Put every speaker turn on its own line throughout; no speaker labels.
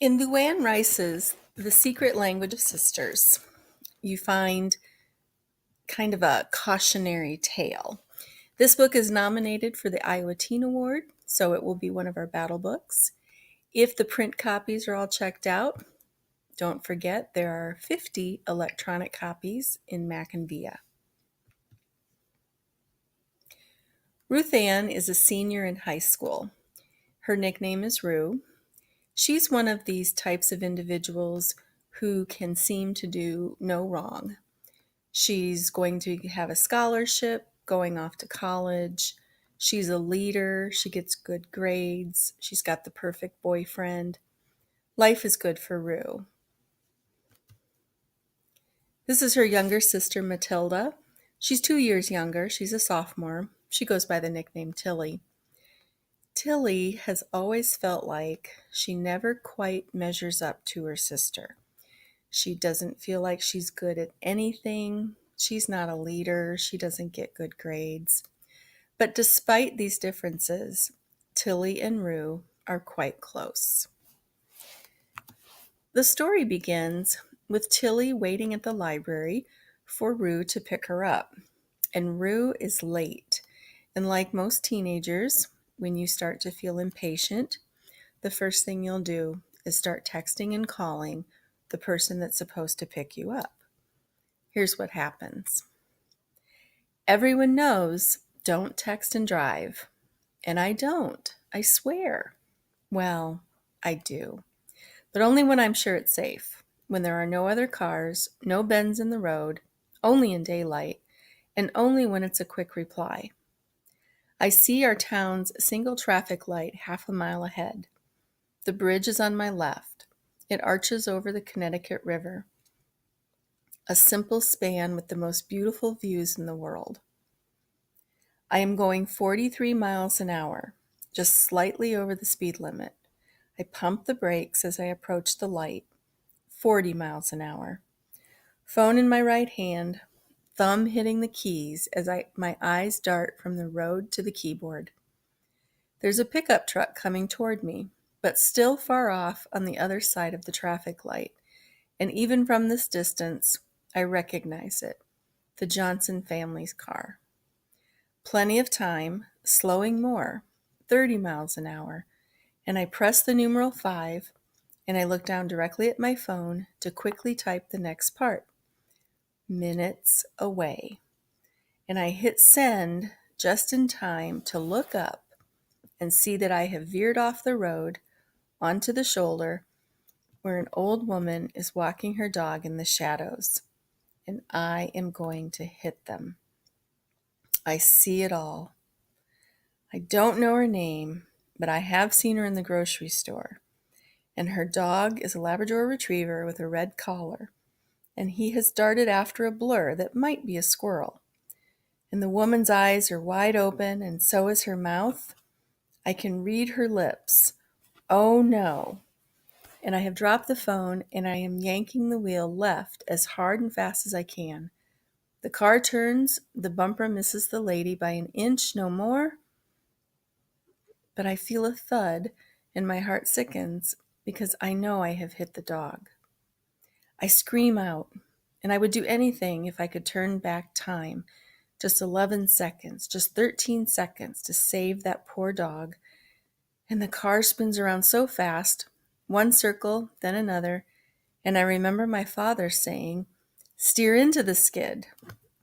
In Luann Rice's The Secret Language of Sisters, you find kind of a cautionary tale. This book is nominated for the Iowa Teen Award, so it will be one of our battle books. If the print copies are all checked out, don't forget there are 50 electronic copies in Mac and Via. Ruth Ann is a senior in high school. Her nickname is Rue. She's one of these types of individuals who can seem to do no wrong. She's going to have a scholarship, going off to college. She's a leader. She gets good grades. She's got the perfect boyfriend. Life is good for Rue. This is her younger sister, Matilda. She's 2 years younger. She's a sophomore. She goes by the nickname Tilly. Tilly has always felt like she never quite measures up to her sister. She doesn't feel like she's good at anything. She's not a leader. She doesn't get good grades. But despite these differences, Tilly and Rue are quite close. The story begins with Tilly waiting at the library for Rue to pick her up. And Rue is late. And like most teenagers, when you start to feel impatient, the first thing you'll do is start texting and calling the person that's supposed to pick you up. Here's what happens. Everyone knows don't text and drive. And I don't, I swear. Well, I do. But only when I'm sure it's safe, when there are no other cars, no bends in the road, only in daylight, and only when it's a quick reply. I see our town's single traffic light half a mile ahead. The bridge is on my left. It arches over the Connecticut River, a simple span with the most beautiful views in the world. I am going 43 miles an hour, just slightly over the speed limit. I pump the brakes as I approach the light, 40 miles an hour. Phone in my right hand, thumb hitting the keys as my eyes dart from the road to the keyboard. There's a pickup truck coming toward me, but still far off on the other side of the traffic light, and even from this distance, I recognize it, the Johnson family's car. Plenty of time, slowing more, 30 miles an hour, and I press the numeral 5, and I look down directly at my phone to quickly type the next part. Minutes away. And I hit send just in time to look up and see that I have veered off the road onto the shoulder where an old woman is walking her dog in the shadows, and I am going to hit them. I see it all. I don't know her name, but I have seen her in the grocery store, and her dog is a Labrador Retriever with a red collar, and he has darted after a blur that might be a squirrel. And the woman's eyes are wide open, and so is her mouth. I can read her lips. Oh no. And I have dropped the phone, and I am yanking the wheel left as hard and fast as I can. The car turns, the bumper misses the lady by an inch, no more. But I feel a thud, and my heart sickens because I know I have hit the dog. I scream out, and I would do anything if I could turn back time. Just 11 seconds, just 13 seconds to save that poor dog. And the car spins around so fast, one circle, then another, and I remember my father saying, "Steer into the skid,"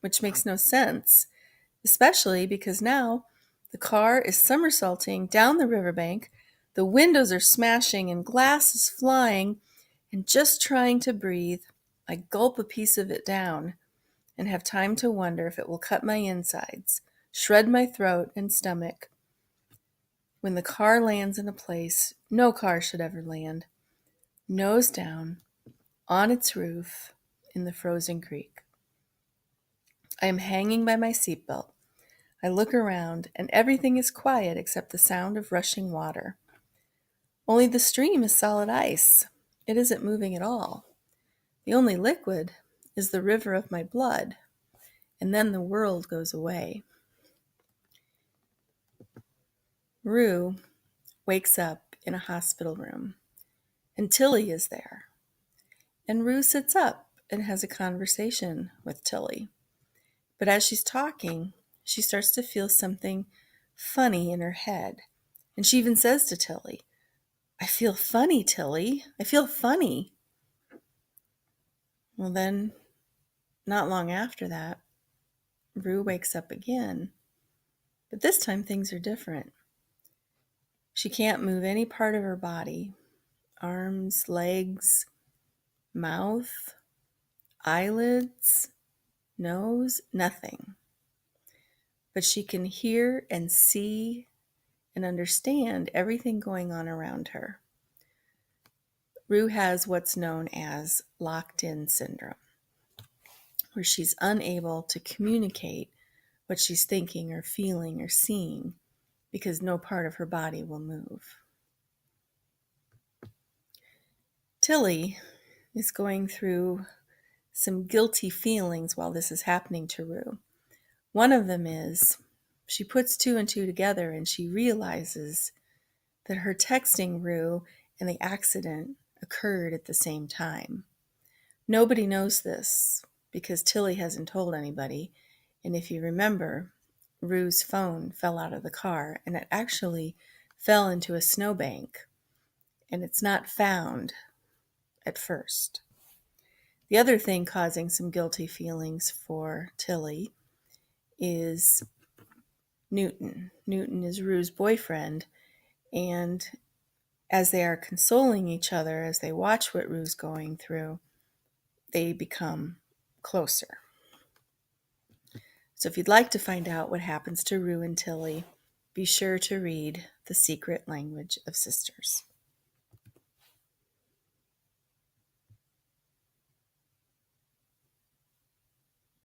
which makes no sense, especially because now the car is somersaulting down the riverbank, the windows are smashing and glass is flying, and just trying to breathe, I gulp a piece of it down and have time to wonder if it will cut my insides, shred my throat and stomach. When the car lands in a place no car should ever land, nose down, on its roof, in the frozen creek. I am hanging by my seatbelt. I look around, and everything is quiet except the sound of rushing water. Only the stream is solid ice. It isn't moving at all. The only liquid is the river of my blood, and then the world goes away. Rue wakes up in a hospital room, and Tilly is there. And Rue sits up and has a conversation with Tilly. But as she's talking, she starts to feel something funny in her head. And she even says to Tilly, "I feel funny, Tilly. I feel funny." Well, then, not long after that, Rue wakes up again. But this time things are different. She can't move any part of her body: arms, legs, mouth, eyelids, nose, nothing. But she can hear and see and understand everything going on around her. Rue has what's known as locked-in syndrome, where she's unable to communicate what she's thinking or feeling or seeing because no part of her body will move. Tilly is going through some guilty feelings while this is happening to Rue. One of them is she puts two and two together and she realizes that her texting Rue and the accident occurred at the same time. Nobody knows this because Tilly hasn't told anybody. And if you remember, Rue's phone fell out of the car and it actually fell into a snowbank, and it's not found at first. The other thing causing some guilty feelings for Tilly is Newton. Newton is Rue's boyfriend, and as they are consoling each other, as they watch what Rue's going through, they become closer. So if you'd like to find out what happens to Rue and Tilly, be sure to read The Secret Language of Sisters.